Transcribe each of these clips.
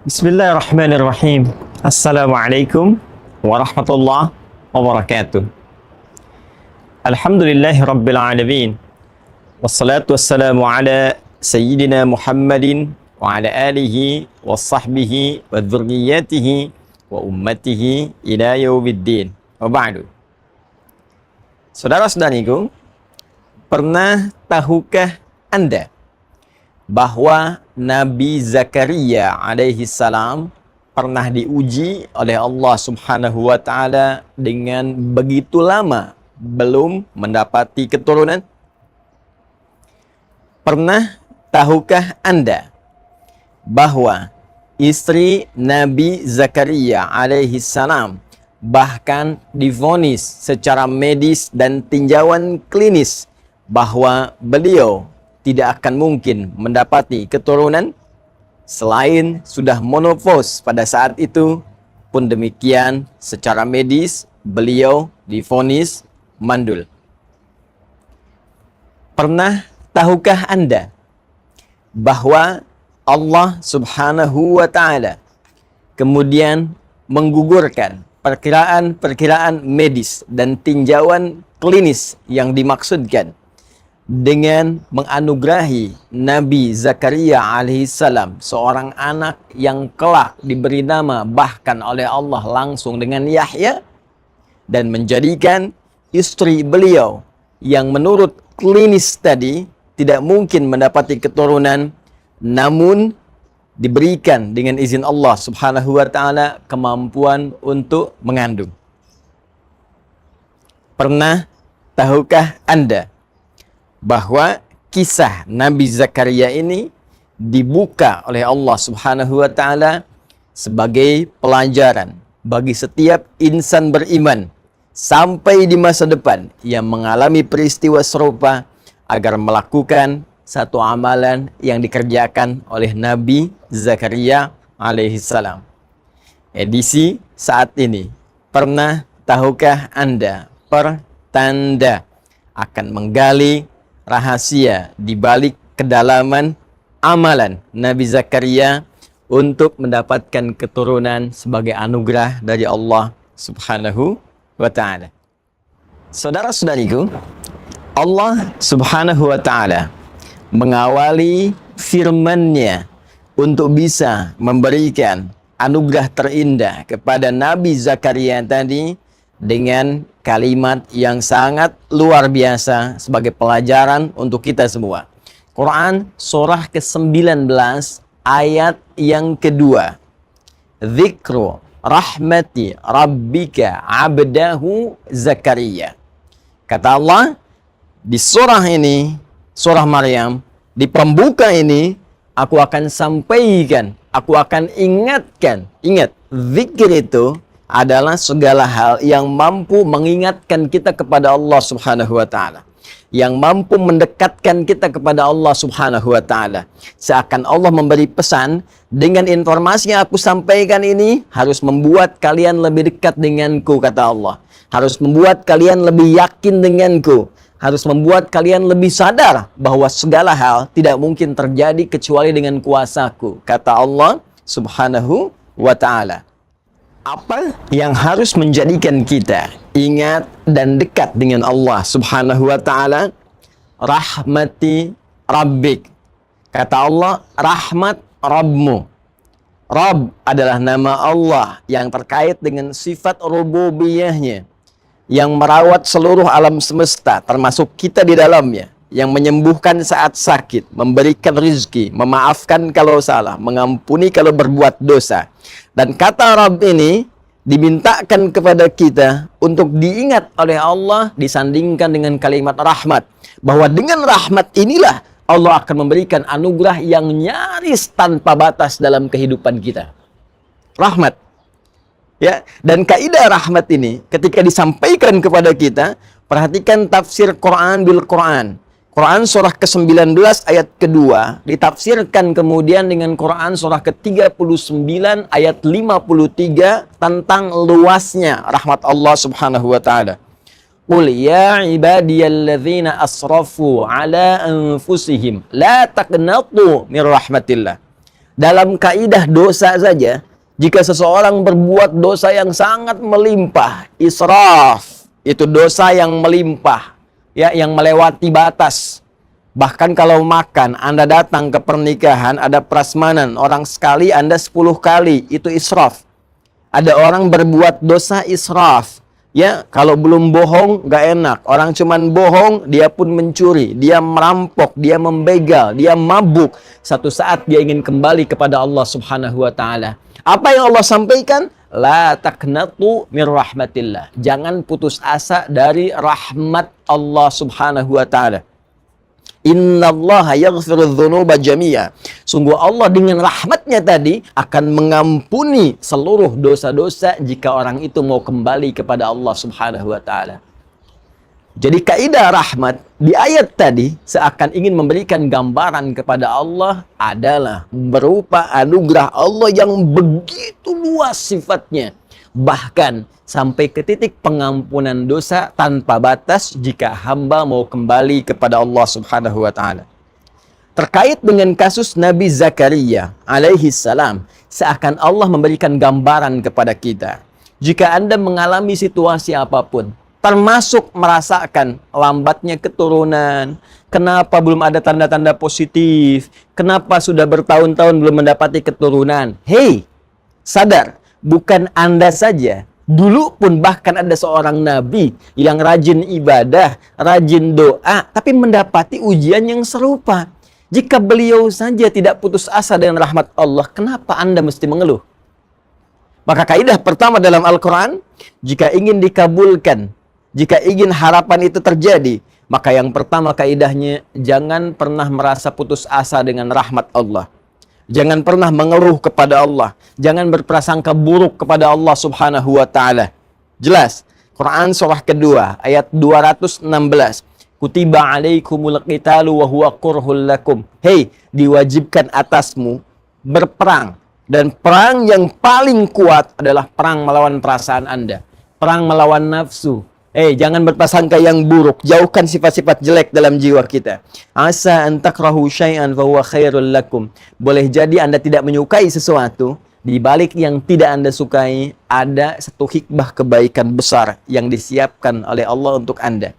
Bismillahirrahmanirrahim. Assalamualaikum warahmatullahi wabarakatuh. Alhamdulillahi rabbil alamin. Wassalatu wassalamu ala sayyidina Muhammadin wa ala alihi wa sahbihi wa dzurriyyatihi wa ummatihi ila yaumiddin. Wa ba'du. Saudara-saudariku, pernah tahukah Anda bahwa Nabi Zakaria alaihi salam pernah diuji oleh Allah Subhanahu wa taala dengan begitu lama belum mendapati keturunan? Pernah tahukah Anda bahwa istri Nabi Zakaria alaihi salam bahkan divonis secara medis dan tinjauan klinis bahwa beliau tidak akan mungkin mendapati keturunan selain sudah menopause pada saat itu, pun demikian secara medis beliau divonis mandul. Pernah tahukah Anda bahwa Allah Subhanahu wa taala kemudian menggugurkan perkiraan-perkiraan medis dan tinjauan klinis yang dimaksudkan dengan menganugerahi Nabi Zakaria alaihissalam, seorang anak yang kelak diberi nama bahkan oleh Allah langsung dengan Yahya, dan menjadikan istri beliau yang menurut klinis tadi tidak mungkin mendapati keturunan, namun diberikan dengan izin Allah Subhanahu wa taala kemampuan untuk mengandung. Pernah tahukah Anda bahwa kisah Nabi Zakaria ini dibuka oleh Allah Subhanahu wa taala sebagai pelajaran bagi setiap insan beriman sampai di masa depan yang mengalami peristiwa serupa agar melakukan satu amalan yang dikerjakan oleh Nabi Zakaria alaihissalam. Edisi saat ini, pernah tahukah Anda, pertanda akan menggali rahasia di balik kedalaman amalan Nabi Zakaria untuk mendapatkan keturunan sebagai anugerah dari Allah Subhanahu wa taala. Saudara-saudariku, Allah Subhanahu wa taala mengawali firman-Nya untuk bisa memberikan anugerah terindah kepada Nabi Zakaria tadi dengan kalimat yang sangat luar biasa sebagai pelajaran untuk kita semua. Quran surah ke-19 ayat yang kedua. Dzikru rahmati rabbika abdahu Zakaria. Kata Allah di surah ini, surah Maryam, di pembuka ini, aku akan sampaikan, aku akan ingatkan. Ingat, zikir itu adalah segala hal yang mampu mengingatkan kita kepada Allah Subhanahu wa taala, yang mampu mendekatkan kita kepada Allah Subhanahu wa taala. Seakan Allah memberi pesan, dengan informasi yang aku sampaikan ini harus membuat kalian lebih dekat denganku, kata Allah. Harus membuat kalian lebih yakin denganku. Harus membuat kalian lebih sadar bahwa segala hal tidak mungkin terjadi kecuali dengan kuasaku, kata Allah Subhanahu wa taala. Apa yang harus menjadikan kita ingat dan dekat dengan Allah Subhanahu wa taala? Rahmati rabbik. Kata Allah, rahmat Rabbmu. Rabb adalah nama Allah yang terkait dengan sifat rububiyahnya, yang merawat seluruh alam semesta termasuk kita di dalamnya, yang menyembuhkan saat sakit, memberikan rizki, memaafkan kalau salah, mengampuni kalau berbuat dosa. Dan kata Rabb ini dimintakan kepada kita untuk diingat oleh Allah disandingkan dengan kalimat rahmat. Bahwa dengan rahmat inilah Allah akan memberikan anugerah yang nyaris tanpa batas dalam kehidupan kita. Rahmat. Ya, dan kaidah rahmat ini ketika disampaikan kepada kita, perhatikan tafsir Quran bil Quran. Quran surah ke-19 ayat kedua ditafsirkan kemudian dengan Quran surah ke-39 ayat 53 tentang luasnya rahmat Allah Subhanahu wa taala. Qul ya ibadiyalladzina asrafu ala anfusihim la taqnatu min rahmatillah. Dalam kaidah dosa saja, jika seseorang berbuat dosa yang sangat melimpah, israf, itu dosa yang melimpah, ya, yang melewati batas. Bahkan kalau makan, Anda datang ke pernikahan, ada prasmanan, orang sekali, Anda 10 kali, itu israf. Ada orang berbuat dosa israf. Ya, kalau belum bohong, gak enak. Orang cuman bohong, dia pun mencuri, dia merampok, dia membegal, dia mabuk. Satu saat dia ingin kembali kepada Allah Subhanahu wa Ta'ala. Apa yang Allah sampaikan? La taqnatu mir rahmatillah. Jangan putus asa dari rahmat Allah Subhanahu wa Ta'ala. Innallaha yaghfiru dzunuba jami'a. Sungguh Allah dengan rahmatnya tadi akan mengampuni seluruh dosa-dosa jika orang itu mau kembali kepada Allah Subhanahu wa Ta'ala. Jadi kaidah rahmat di ayat tadi seakan ingin memberikan gambaran kepada Allah adalah berupa anugerah Allah yang begitu luas sifatnya. Bahkan sampai ke titik pengampunan dosa tanpa batas jika hamba mau kembali kepada Allah Subhanahu wa Ta'ala. Terkait dengan kasus Nabi Zakaria alaihi salam, seakan Allah memberikan gambaran kepada kita. Jika Anda mengalami situasi apapun, termasuk merasakan lambatnya keturunan, kenapa belum ada tanda-tanda positif, kenapa sudah bertahun-tahun belum mendapati keturunan. Hei, sadar, bukan Anda saja. Dulu pun bahkan ada seorang nabi yang rajin ibadah, rajin doa, tapi mendapati ujian yang serupa. Jika beliau saja tidak putus asa dengan rahmat Allah, kenapa Anda mesti mengeluh? Maka kaidah pertama dalam Al-Quran, jika ingin dikabulkan, jika ingin harapan itu terjadi, maka yang pertama kaidahnya, jangan pernah merasa putus asa dengan rahmat Allah. Jangan pernah mengeluh kepada Allah. Jangan berprasangka buruk kepada Allah Subhanahu wa Ta'ala. Jelas. Quran surah kedua ayat 216. Kutiba alaikumul qitalu wa huwa kurhul lakum. Hei, diwajibkan atasmu berperang. Dan perang yang paling kuat adalah perang melawan perasaan Anda. Perang melawan nafsu. Jangan berprasangka yang buruk. Jauhkan sifat-sifat jelek dalam jiwa kita. Asa an takrahu syai'an fa huwa khairul lakum. Boleh jadi Anda tidak menyukai sesuatu, di balik yang tidak Anda sukai ada satu hikmah kebaikan besar yang disiapkan oleh Allah untuk Anda.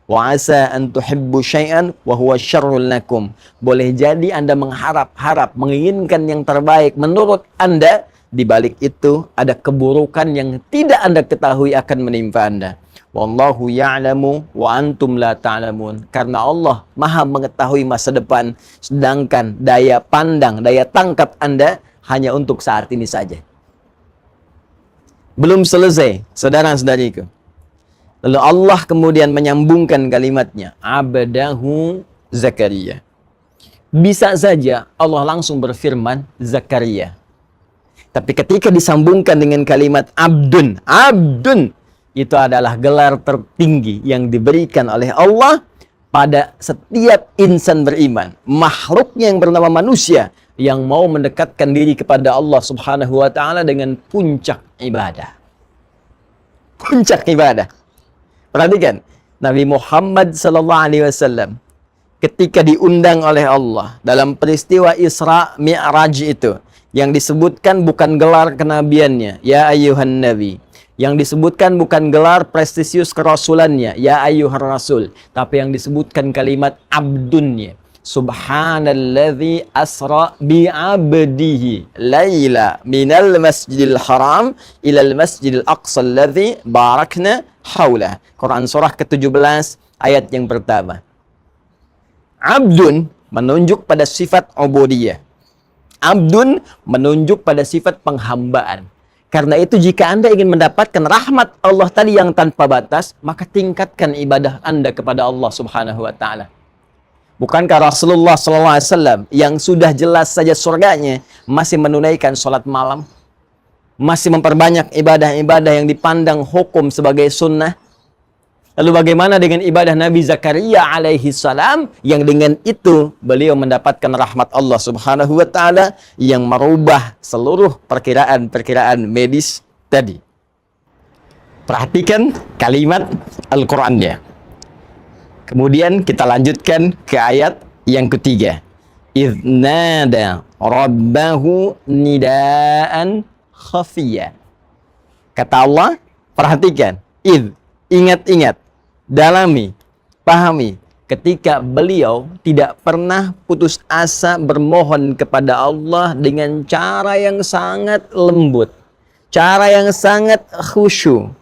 Wa asa an tuhibbu syai'an wa huwa syarrul lakum. Boleh jadi Anda mengharap-harap, menginginkan yang terbaik menurut Anda, di balik itu ada keburukan yang tidak Anda ketahui akan menimpa Anda. Wallahu ya'lamu wa antum la ta'lamun. Karena Allah Maha mengetahui masa depan, sedangkan daya pandang, daya tangkap Anda hanya untuk saat ini saja. Belum selesai, saudara-saudariku. Lalu Allah kemudian menyambungkan kalimatnya, abdahu Zakaria. Bisa saja Allah langsung berfirman Zakaria. Tapi ketika disambungkan dengan kalimat abdun, itu adalah gelar tertinggi yang diberikan oleh Allah pada setiap insan beriman. Makhluknya yang bernama manusia yang mau mendekatkan diri kepada Allah Subhanahu wa Ta'ala dengan puncak ibadah. Puncak ibadah. Perhatikan, Nabi Muhammad SAW ketika diundang oleh Allah dalam peristiwa Isra Mi'raj itu, yang disebutkan bukan gelar kenabiannya, ya ayyuhan nabi. Yang disebutkan bukan gelar prestisius kerasulannya, ya ayyuhar rasul, tapi yang disebutkan kalimat abdunnya. Subhanalladzi asra bi'abdihi laila minal masjidil haram ilal masjidil aqsa alladzi barakna haulah. Quran surah ke-17 ayat yang pertama. Abdun menunjuk pada sifat ubudiyah. Abdun menunjuk pada sifat penghambaan. Karena itu jika Anda ingin mendapatkan rahmat Allah tadi yang tanpa batas, maka tingkatkan ibadah Anda kepada Allah Subhanahu wa Ta'ala. Bukankah Rasulullah SAW yang sudah jelas saja surganya masih menunaikan sholat malam, masih memperbanyak ibadah-ibadah yang dipandang hukum sebagai sunnah? Lalu bagaimana dengan ibadah Nabi Zakaria alaihi salam yang dengan itu beliau mendapatkan rahmat Allah Subhanahu wa Ta'ala yang merubah seluruh perkiraan-perkiraan medis tadi. Perhatikan kalimat Al-Qur'annya. Kemudian kita lanjutkan ke ayat yang ketiga. idh nada rabbahu nidaan khafiyya. Kata Allah, perhatikan, idh, ingat-ingat, dalami, pahami, ketika beliau tidak pernah putus asa bermohon kepada Allah dengan cara yang sangat lembut, cara yang sangat khusyuk.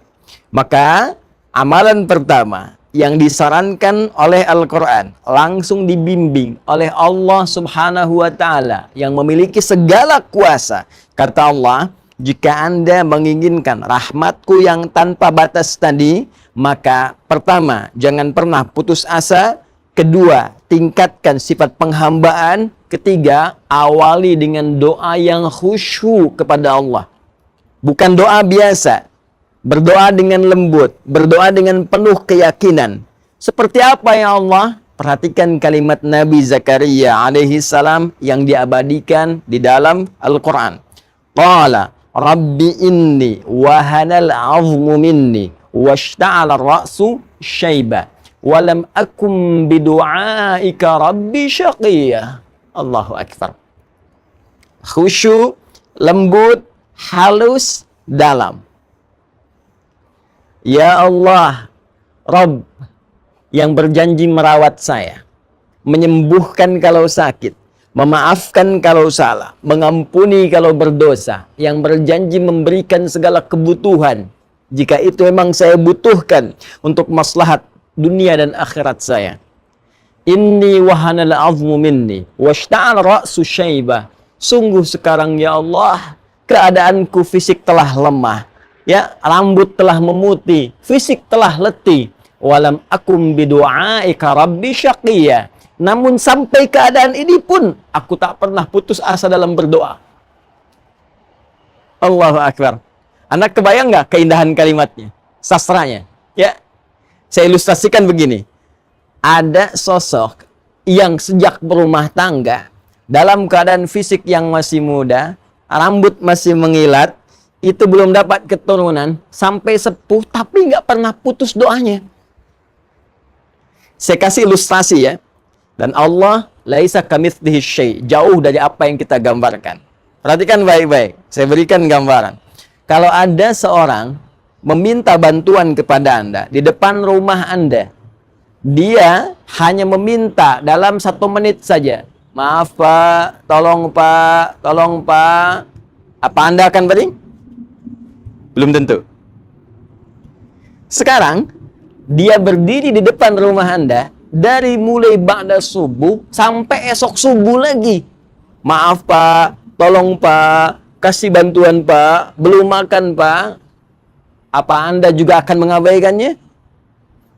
Maka amalan pertama yang disarankan oleh Al-Quran, langsung dibimbing oleh Allah Subhanahu wa Ta'ala yang memiliki segala kuasa. Kata Allah, jika Anda menginginkan rahmatku yang tanpa batas tadi, maka pertama, jangan pernah putus asa. Kedua, tingkatkan sifat penghambaan. Ketiga, awali dengan doa yang khusyuk kepada Allah. Bukan doa biasa. Berdoa dengan lembut, berdoa dengan penuh keyakinan. Seperti apa ya Allah? Perhatikan kalimat Nabi Zakaria alaihi salam yang diabadikan di dalam Al-Quran. Qala Rabbi inni wahanal azmu minni washta'ala ar-ra'su syaiba walam akum bidu'aika rabbi syaqiyya. Allahu Akbar. Khusyuk, lembut, halus, dalam. Ya Allah, Rabb yang berjanji merawat saya, menyembuhkan kalau sakit, memaafkan kalau salah, mengampuni kalau berdosa, yang berjanji memberikan segala kebutuhan, jika itu memang saya butuhkan untuk maslahat dunia dan akhirat saya. Inni wahanal azmu minni washta'al ra'su syaiba. Sungguh sekarang ya Allah, keadaanku fisik telah lemah. Ya, rambut telah memutih, fisik telah letih. Walam akum bidu'aika rabbi syaqiyya. Namun sampai keadaan ini pun aku tak pernah putus asa dalam berdoa. Allahu Akbar. Anak kebayang nggak keindahan kalimatnya, sastranya? Ya, saya ilustrasikan begini. Ada sosok yang sejak berumah tangga, dalam keadaan fisik yang masih muda, rambut masih mengilat, itu belum dapat keturunan, sampai sepuh, tapi nggak pernah putus doanya. Saya kasih ilustrasi ya. Dan Allah, laisa kamitslihi syai', jauh dari apa yang kita gambarkan. Perhatikan baik-baik, saya berikan gambaran. Kalau ada seorang meminta bantuan kepada Anda, di depan rumah Anda, dia hanya meminta dalam 1 menit saja. Maaf Pak, tolong Pak, tolong Pak. Apa Anda akan beri? Belum tentu. Sekarang, dia berdiri di depan rumah Anda, dari mulai ba'da subuh sampai esok subuh lagi. Maaf Pak, tolong Pak, kasih bantuan Pak, belum makan Pak. Apa Anda juga akan mengabaikannya?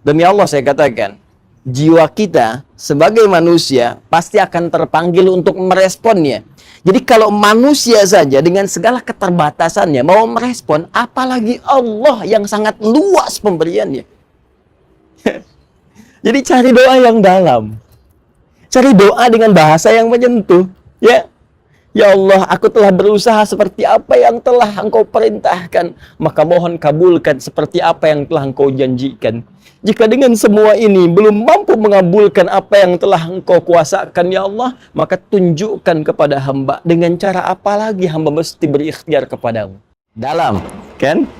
Demi Allah saya katakan, jiwa kita sebagai manusia pasti akan terpanggil untuk meresponnya. Jadi kalau manusia saja dengan segala keterbatasannya mau merespon, apalagi Allah yang sangat luas pemberiannya. Jadi cari doa yang dalam. Cari doa dengan bahasa yang menyentuh. Ya, ya Allah, aku telah berusaha seperti apa yang telah Engkau perintahkan, maka mohon kabulkan seperti apa yang telah Engkau janjikan. Jika dengan semua ini belum mampu mengabulkan apa yang telah Engkau kuasakan ya Allah, maka tunjukkan kepada hamba dengan cara apa lagi hamba mesti berikhtiar kepadamu. Dalam, kan?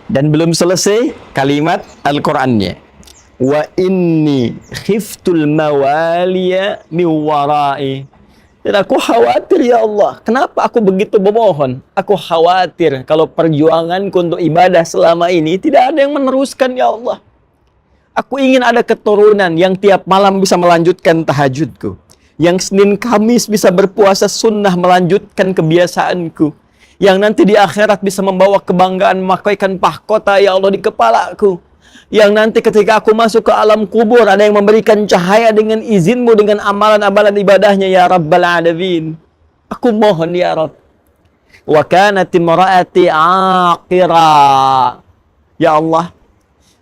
Dan belum selesai kalimat Al-Qur'annya. Wa inni khiftul mawaliya min wara'i. Dan aku khawatir ya Allah, kenapa aku begitu memohon? Aku khawatir kalau perjuanganku untuk ibadah selama ini tidak ada yang meneruskan ya Allah. Aku ingin ada keturunan yang tiap malam bisa melanjutkan tahajudku. Yang Senin Kamis bisa berpuasa sunnah melanjutkan kebiasaanku. Yang nanti di akhirat bisa membawa kebanggaan memakaikan mahkota ya Allah di kepalaku. Yang nanti ketika aku masuk ke alam kubur ada yang memberikan cahaya dengan izinmu dengan amalan-amalan ibadahnya ya Rabbal Alamin. Aku mohon ya Rabb. Wa kanat imraati aqira. Ya Allah,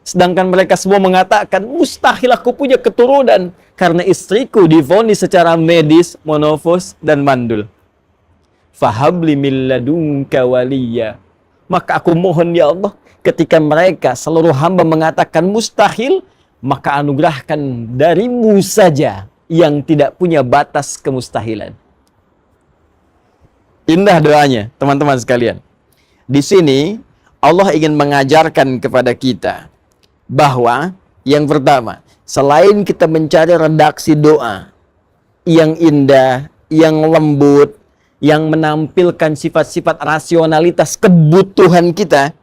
sedangkan mereka semua mengatakan mustahil aku punya keturunan karena istriku divonis secara medis monofos dan mandul. Fahabli min ladunka waliya. Maka aku mohon ya Allah, ketika mereka seluruh hamba mengatakan mustahil, maka anugerahkan darimu saja yang tidak punya batas kemustahilan. Indah doanya, teman-teman sekalian. Di sini Allah ingin mengajarkan kepada kita bahwa yang pertama, selain kita mencari redaksi doa yang indah, yang lembut, yang menampilkan sifat-sifat rasionalitas kebutuhan kita,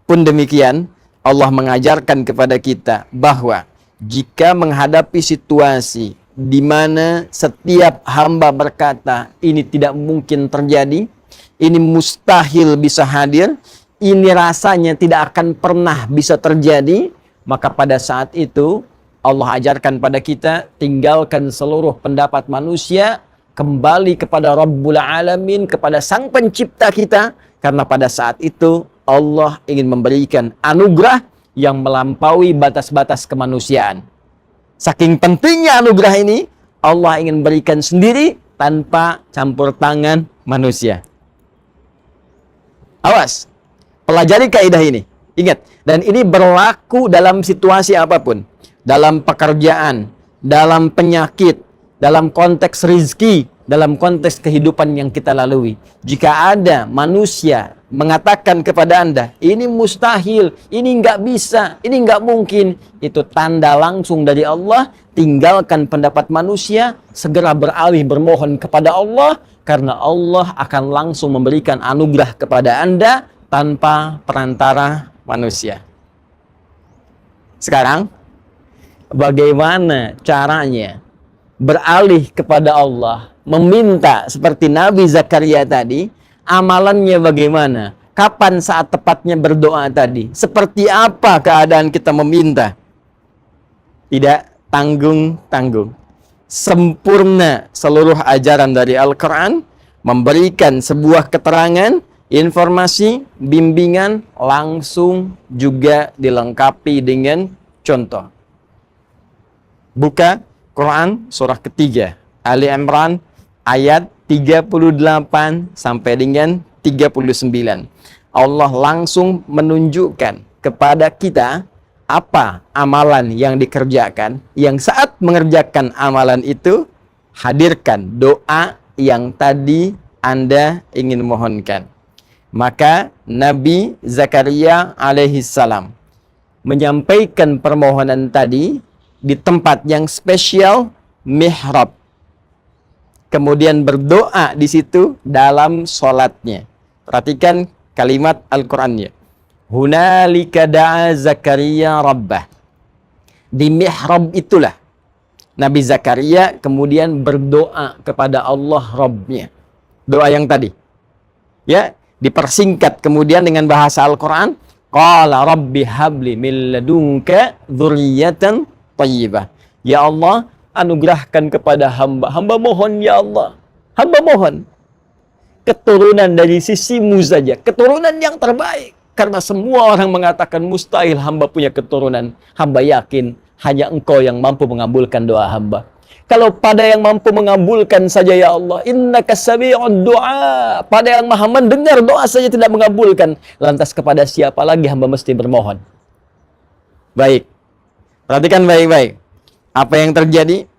pun demikian Allah mengajarkan kepada kita bahwa jika menghadapi situasi di mana setiap hamba berkata ini tidak mungkin terjadi, ini mustahil bisa hadir, ini rasanya tidak akan pernah bisa terjadi, maka pada saat itu Allah ajarkan pada kita, tinggalkan seluruh pendapat manusia, kembali kepada Rabbul Alamin, kepada Sang Pencipta kita, karena pada saat itu Allah ingin memberikan anugerah yang melampaui batas-batas kemanusiaan. Saking pentingnya anugerah ini, Allah ingin berikan sendiri tanpa campur tangan manusia. Awas, pelajari kaidah ini. Ingat, dan ini berlaku dalam situasi apapun. Dalam pekerjaan, dalam penyakit, dalam konteks rizki, dalam konteks kehidupan yang kita lalui. Jika ada manusia mengatakan kepada Anda, ini mustahil, ini nggak bisa, ini nggak mungkin, itu tanda langsung dari Allah. Tinggalkan pendapat manusia, segera beralih bermohon kepada Allah, karena Allah akan langsung memberikan anugerah kepada Anda tanpa perantara manusia. Sekarang, bagaimana caranya beralih kepada Allah, meminta seperti Nabi Zakaria tadi? Amalannya bagaimana? Kapan saat tepatnya berdoa tadi? Seperti apa keadaan kita meminta? Tidak tanggung-tanggung. Sempurna seluruh ajaran dari Al-Quran, memberikan sebuah keterangan, informasi, bimbingan, langsung juga dilengkapi dengan contoh. Buka Quran surah ketiga, Ali Imran ayat 38 sampai dengan 39. Allah langsung menunjukkan kepada kita apa amalan yang dikerjakan, yang saat mengerjakan amalan itu, hadirkan doa yang tadi Anda ingin mohonkan. Maka Nabi Zakaria alaihissalam menyampaikan permohonan tadi di tempat yang spesial, mihrab. Kemudian berdoa di situ dalam sholatnya. Perhatikan kalimat Al-Qur'annya. Hunalika da'a Zakaria rabbah. Di mihrab itulah Nabi Zakaria kemudian berdoa kepada Allah Rabbnya. Doa yang tadi. Ya, dipersingkat kemudian dengan bahasa Al-Quran. Qala rabbi habli min ladunka dzurriyyatan thayyibah. Ya Allah, anugerahkan kepada hamba. Hamba mohon ya Allah. Hamba mohon keturunan dari sisimu saja. Keturunan yang terbaik. Karena semua orang mengatakan mustahil hamba punya keturunan. Hamba yakin hanya Engkau yang mampu mengabulkan doa hamba. Kalau pada yang mampu mengabulkan saja ya Allah, innaka sami'ud du'a. Pada yang maha mendengar doa saja tidak mengabulkan. Lantas kepada siapa lagi hamba mesti bermohon? Baik. Perhatikan baik-baik. Apa yang terjadi?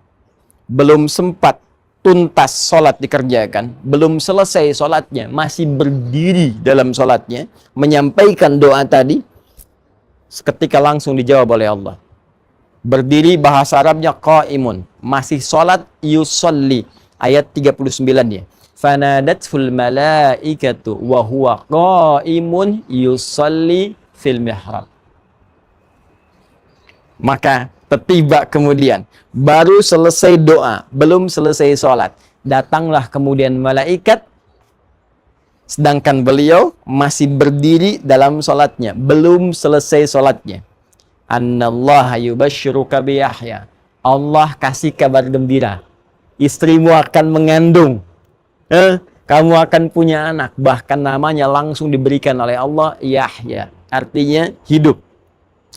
Belum sempat tuntas sholat dikerjakan, belum selesai sholatnya, masih berdiri dalam sholatnya, menyampaikan doa tadi, seketika langsung dijawab oleh Allah. Berdiri bahasa Arabnya qaimun, masih sholat yusolli, ayat 39-nya. Fanadatul malaikatu wa huwa qaimun yusolli fil mihrab. Maka tiba kemudian, baru selesai doa, belum selesai sholat, datanglah kemudian malaikat, sedangkan beliau masih berdiri dalam sholatnya, belum selesai sholatnya. Annallaha yubashshiruka bi Yahya. Allah kasih kabar gembira, istrimu akan mengandung, kamu akan punya anak, bahkan namanya langsung diberikan oleh Allah Yahya, artinya hidup.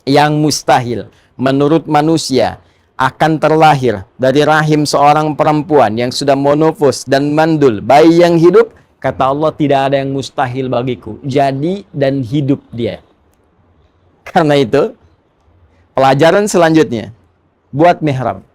Yang mustahil menurut manusia akan terlahir dari rahim seorang perempuan yang sudah monofos dan mandul, bayi yang hidup, kata Allah tidak ada yang mustahil bagiku, jadi dan hidup dia. Karena itu pelajaran selanjutnya buat mihrab,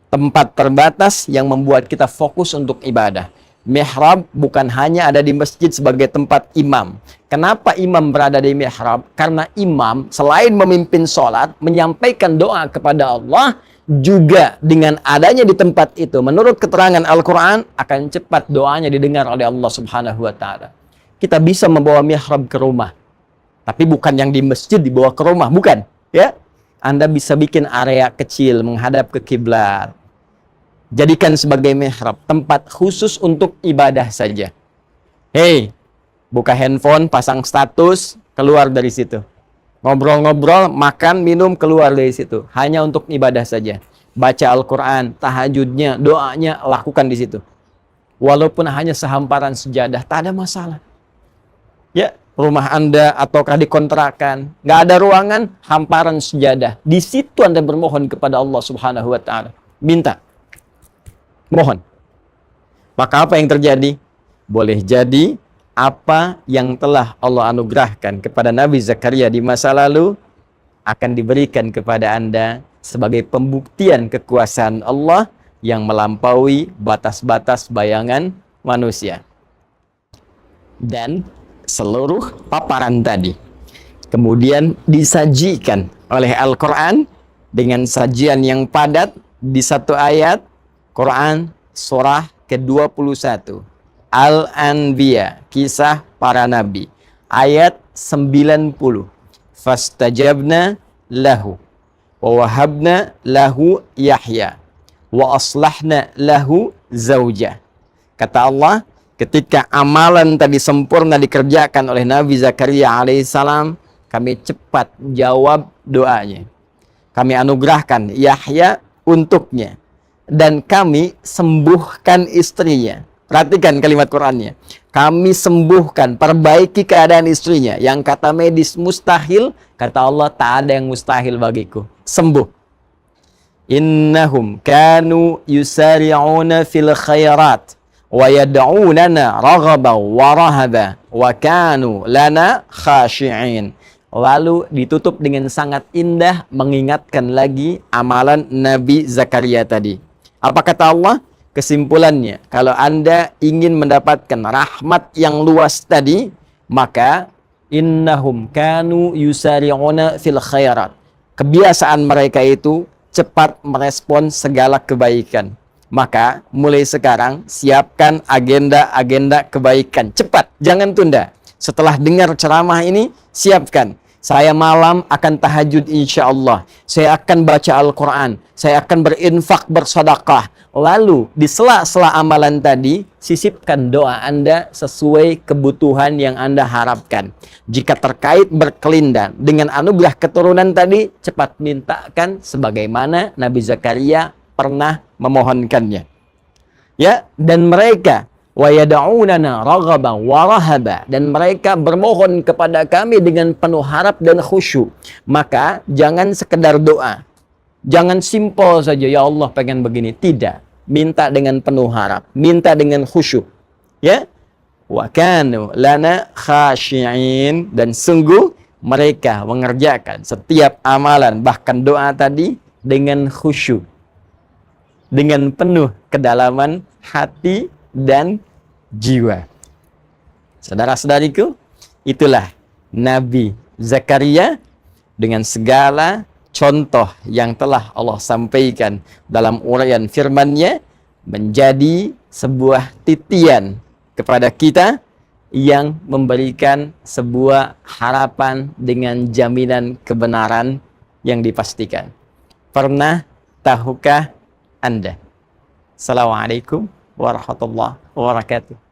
tempat terbatas yang membuat kita fokus untuk ibadah. Mihrab bukan hanya ada di masjid sebagai tempat imam. Kenapa imam berada di mihrab? Karena imam selain memimpin sholat, menyampaikan doa kepada Allah, juga dengan adanya di tempat itu, menurut keterangan Al-Quran, akan cepat doanya didengar oleh Allah Subhanahu wa Ta'ala. Kita bisa membawa mihrab ke rumah, tapi bukan yang di masjid dibawa ke rumah, bukan, ya. Anda bisa bikin area kecil menghadap ke kiblat. Jadikan sebagai mihrab, tempat khusus untuk ibadah saja. Hei, buka handphone, pasang status, keluar dari situ. Ngobrol-ngobrol, makan, minum, keluar dari situ. Hanya untuk ibadah saja. Baca Al-Quran, tahajudnya, doanya, lakukan di situ. Walaupun hanya sehamparan sejadah, tak ada masalah. Ya, rumah Anda ataukah dikontrakan, nggak ada ruangan, hamparan sejadah. Di situ Anda bermohon kepada Allah Subhanahu wa Ta'ala. Minta. Mohon. Maka apa yang terjadi? Boleh jadi apa yang telah Allah anugerahkan kepada Nabi Zakaria di masa lalu akan diberikan kepada Anda sebagai pembuktian kekuasaan Allah yang melampaui batas-batas bayangan manusia. Dan seluruh paparan tadi kemudian disajikan oleh Al-Quran dengan sajian yang padat di satu ayat Quran surah ke-21 Al-Anbiya, kisah para nabi, ayat 90. Fastajabna lahu wa wahabna lahu Yahya wa aslahna lahu zaujah. Kata Allah, ketika amalan tadi sempurna dikerjakan oleh Nabi Zakaria alaihissalam, kami cepat jawab doanya. Kami anugerahkan Yahya untuknya. Dan kami sembuhkan istrinya. Perhatikan kalimat Qur'annya. Kami sembuhkan, perbaiki keadaan istrinya. Yang kata medis mustahil, kata Allah, tak ada yang mustahil bagiku. Sembuh. Innahum kanu yusari'una fil khairat wa yad'unana raghaban wa rahaba wa kanu lana khashi'in. Lalu ditutup dengan sangat indah, mengingatkan lagi amalan Nabi Zakaria tadi. Apa kata Allah? Kesimpulannya, kalau Anda ingin mendapatkan rahmat yang luas tadi, maka innahum kanu yusari'una fil khairat. Kebiasaan mereka itu cepat merespon segala kebaikan. Maka mulai sekarang siapkan agenda-agenda kebaikan. Cepat, jangan tunda. Setelah dengar ceramah ini, siapkan. Saya malam akan tahajud insya Allah. Saya akan baca Al-Quran. Saya akan berinfak, bersedekah. Lalu di sela-sela amalan tadi, sisipkan doa Anda sesuai kebutuhan yang Anda harapkan. Jika terkait berkelindan dengan anugerah keturunan tadi, cepat mintakan sebagaimana Nabi Zakaria pernah memohonkannya. Ya, dan mereka wa yad'unana raghaban wa rahaba, dan mereka bermohon kepada kami dengan penuh harap dan khusyuk. Maka jangan sekedar doa, jangan simpel saja, ya Allah pengen begini, tidak. Minta dengan penuh harap, minta dengan khusyuk, ya. Wa kanu lana khashi'in, dan sungguh mereka mengerjakan setiap amalan bahkan doa tadi dengan khusyuk, dengan penuh kedalaman hati dan jiwa. Saudara-saudariku, itulah Nabi Zakaria dengan segala contoh yang telah Allah sampaikan dalam uraian firman-Nya, menjadi sebuah titian kepada kita yang memberikan sebuah harapan dengan jaminan kebenaran yang dipastikan. Pernah tahukah Anda? Assalamualaikum warahmatullahi wabarakatuh.